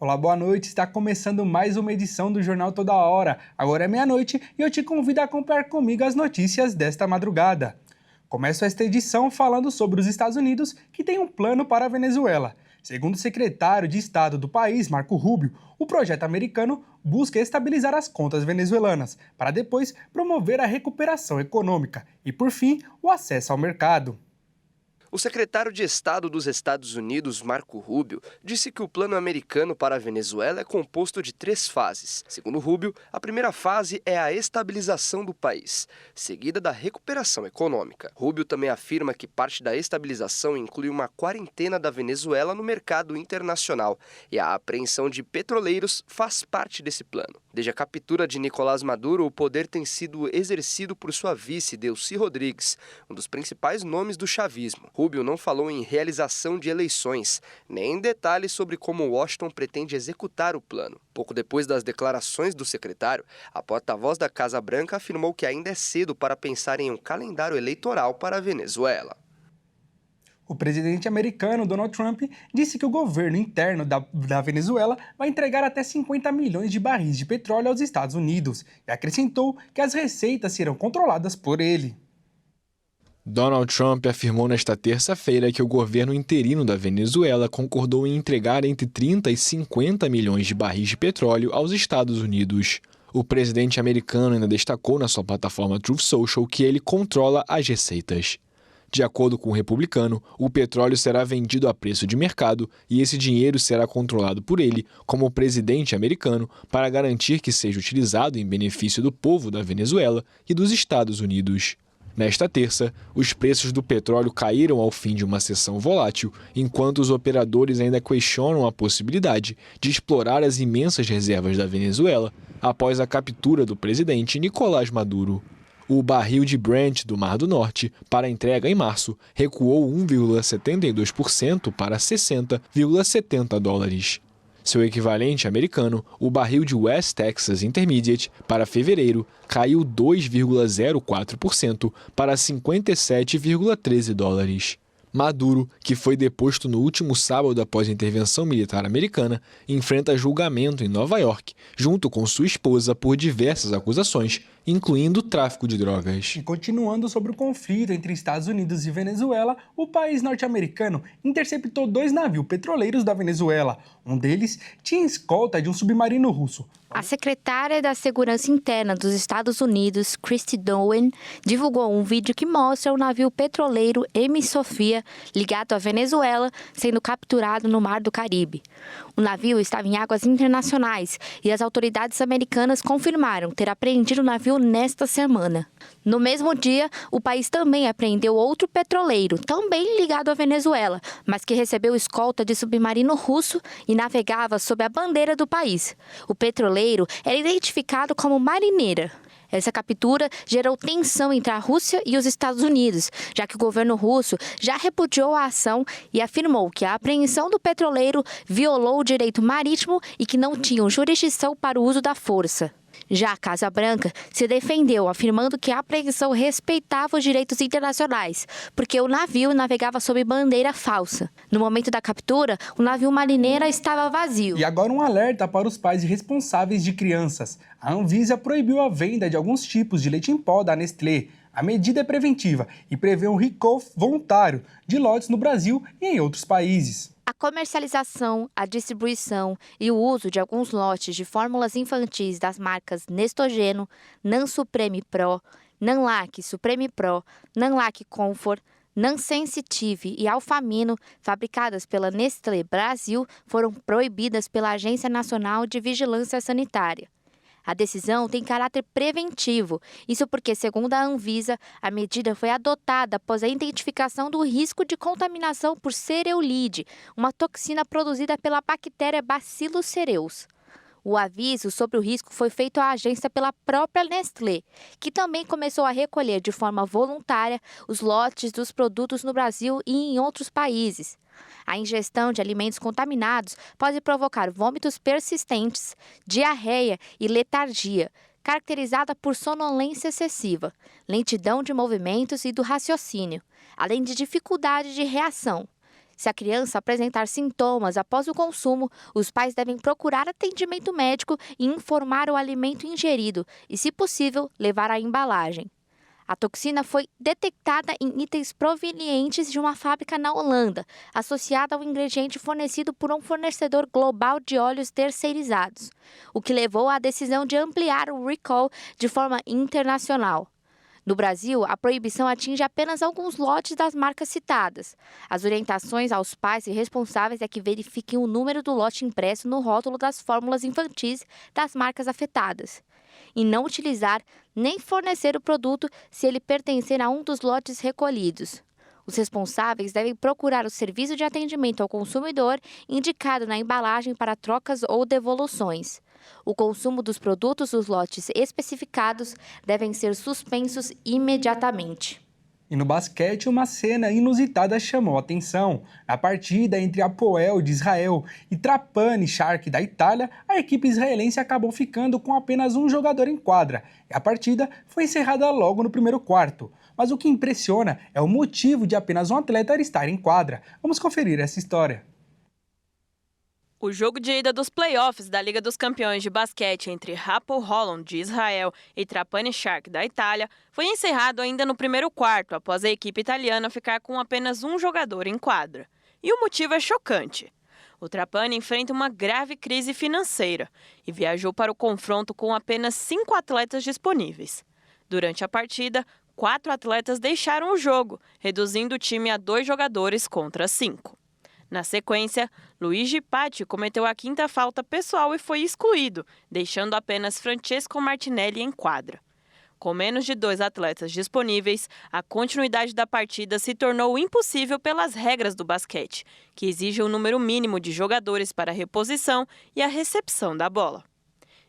Olá, boa noite. Está começando mais uma edição do Jornal Toda Hora. Agora é meia-noite e eu te convido a acompanhar comigo as notícias desta madrugada. Começo esta edição falando sobre os Estados Unidos, que tem um plano para a Venezuela. Segundo o secretário de Estado do país, Marco Rubio, o projeto americano busca estabilizar as contas venezuelanas, para depois promover a recuperação econômica e, por fim, o acesso ao mercado. O secretário de Estado dos Estados Unidos, Marco Rubio, disse que o plano americano para a Venezuela é composto de 3 fases. Segundo Rubio, a primeira fase é a estabilização do país, seguida da recuperação econômica. Rubio também afirma que parte da estabilização inclui uma quarentena da Venezuela no mercado internacional e a apreensão de petroleiros faz parte desse plano. Desde a captura de Nicolás Maduro, o poder tem sido exercido por sua vice, Delcy Rodrigues, um dos principais nomes do chavismo. Rubio não falou em realização de eleições, nem em detalhes sobre como Washington pretende executar o plano. Pouco depois das declarações do secretário, a porta-voz da Casa Branca afirmou que ainda é cedo para pensar em um calendário eleitoral para a Venezuela. O presidente americano Donald Trump disse que o governo interno da Venezuela vai entregar até 50 milhões de barris de petróleo aos Estados Unidos e acrescentou que as receitas serão controladas por ele. Donald Trump afirmou nesta terça-feira que o governo interino da Venezuela concordou em entregar entre 30 e 50 milhões de barris de petróleo aos Estados Unidos. O presidente americano ainda destacou na sua plataforma Truth Social que ele controla as receitas. De acordo com o republicano, o petróleo será vendido a preço de mercado e esse dinheiro será controlado por ele, como presidente americano, para garantir que seja utilizado em benefício do povo da Venezuela e dos Estados Unidos. Nesta terça, os preços do petróleo caíram ao fim de uma sessão volátil, enquanto os operadores ainda questionam a possibilidade de explorar as imensas reservas da Venezuela após a captura do presidente Nicolás Maduro. O barril de Brent do Mar do Norte, para entrega em março, recuou 1,72% para 60,70 dólares. Seu equivalente americano, o barril de West Texas Intermediate, para fevereiro, caiu 2,04% para 57,13 dólares. Maduro, que foi deposto no último sábado após a intervenção militar americana, enfrenta julgamento em Nova York, junto com sua esposa por diversas acusações, incluindo tráfico de drogas. E continuando sobre o conflito entre Estados Unidos e Venezuela, o país norte-americano interceptou 2 navios petroleiros da Venezuela. Um deles tinha escolta de um submarino russo. A secretária da Segurança Interna dos Estados Unidos, Kristi Noem, divulgou um vídeo que mostra o navio petroleiro M. Sofia, ligado à Venezuela, sendo capturado no Mar do Caribe. O navio estava em águas internacionais e as autoridades americanas confirmaram ter apreendido o navio nesta semana. No mesmo dia, o país também apreendeu outro petroleiro, também ligado à Venezuela, mas que recebeu escolta de submarino russo e navegava sob a bandeira do país. O petroleiro era identificado como Marineira. Essa captura gerou tensão entre a Rússia e os Estados Unidos, já que o governo russo já repudiou a ação e afirmou que a apreensão do petroleiro violou o direito marítimo e que não tinham jurisdição para o uso da força. Já a Casa Branca se defendeu, afirmando que a apreensão respeitava os direitos internacionais, porque o navio navegava sob bandeira falsa. No momento da captura, o navio Marineira estava vazio. E agora um alerta para os pais responsáveis de crianças. A Anvisa proibiu a venda de alguns tipos de leite em pó da Nestlé. A medida é preventiva e prevê um recall voluntário de lotes no Brasil e em outros países. A comercialização, a distribuição e o uso de alguns lotes de fórmulas infantis das marcas Nestogeno, Nan Supreme Pro, Nanlac Supreme Pro, Nanlac Comfort, Nan Sensitive e Alfamino, fabricadas pela Nestlé Brasil, foram proibidas pela Agência Nacional de Vigilância Sanitária. A decisão tem caráter preventivo, isso porque, segundo a Anvisa, a medida foi adotada após a identificação do risco de contaminação por cereulide, uma toxina produzida pela bactéria Bacillus cereus. O aviso sobre o risco foi feito à agência pela própria Nestlé, que também começou a recolher de forma voluntária os lotes dos produtos no Brasil e em outros países. A ingestão de alimentos contaminados pode provocar vômitos persistentes, diarreia e letargia, caracterizada por sonolência excessiva, lentidão de movimentos e do raciocínio, além de dificuldade de reação. Se a criança apresentar sintomas após o consumo, os pais devem procurar atendimento médico e informar o alimento ingerido e, se possível, levar a embalagem. A toxina foi detectada em itens provenientes de uma fábrica na Holanda, associada ao ingrediente fornecido por um fornecedor global de óleos terceirizados, o que levou à decisão de ampliar o recall de forma internacional. No Brasil, a proibição atinge apenas alguns lotes das marcas citadas. As orientações aos pais e responsáveis é que verifiquem o número do lote impresso no rótulo das fórmulas infantis das marcas afetadas e não utilizar nem fornecer o produto se ele pertencer a um dos lotes recolhidos. Os responsáveis devem procurar o serviço de atendimento ao consumidor indicado na embalagem para trocas ou devoluções. O consumo dos produtos dos lotes especificados devem ser suspensos imediatamente. E no basquete, uma cena inusitada chamou a atenção. Na partida entre Hapoel de Israel e Trapani Shark da Itália, a equipe israelense acabou ficando com apenas um jogador em quadra. E a partida foi encerrada logo no primeiro quarto. Mas o que impressiona é o motivo de apenas um atleta estar em quadra. Vamos conferir essa história. O jogo de ida dos playoffs da Liga dos Campeões de Basquete entre Hapoel Holon, de Israel, e Trapani Shark, da Itália, foi encerrado ainda no primeiro quarto, após a equipe italiana ficar com apenas um jogador em quadra. E o motivo é chocante. O Trapani enfrenta uma grave crise financeira e viajou para o confronto com apenas 5 atletas disponíveis. Durante a partida, 4 atletas deixaram o jogo, reduzindo o time a 2 jogadores contra 5. Na sequência, Luigi Patti cometeu a 5ª falta pessoal e foi excluído, deixando apenas Francesco Martinelli em quadra. Com menos de 2 atletas disponíveis, a continuidade da partida se tornou impossível pelas regras do basquete, que exigem um número mínimo de jogadores para a reposição e a recepção da bola.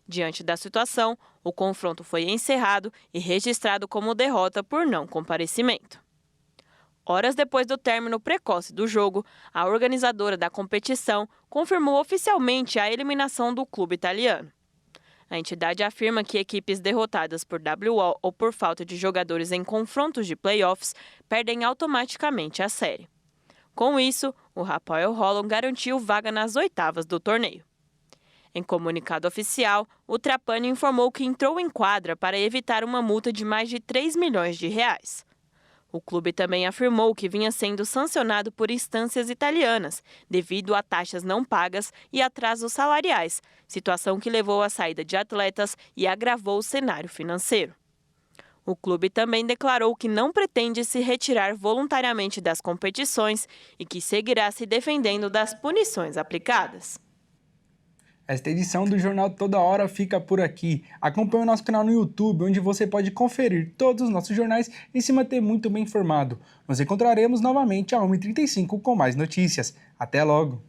Diante da situação, o confronto foi encerrado e registrado como derrota por não comparecimento. Horas depois do término precoce do jogo, a organizadora da competição confirmou oficialmente a eliminação do clube italiano. A entidade afirma que equipes derrotadas por WO ou por falta de jogadores em confrontos de playoffs perdem automaticamente a série. Com isso, o Hapoel Holon garantiu vaga nas oitavas do torneio. Em comunicado oficial, o Trapani informou que entrou em quadra para evitar uma multa de mais de 3 milhões de reais. O clube também afirmou que vinha sendo sancionado por instâncias italianas, devido a taxas não pagas e atrasos salariais, situação que levou à saída de atletas e agravou o cenário financeiro. O clube também declarou que não pretende se retirar voluntariamente das competições e que seguirá se defendendo das punições aplicadas. Esta edição do Jornal Toda Hora fica por aqui. Acompanhe o nosso canal no YouTube, onde você pode conferir todos os nossos jornais e se manter muito bem informado. Nos encontraremos novamente às 1h35 com mais notícias. Até logo!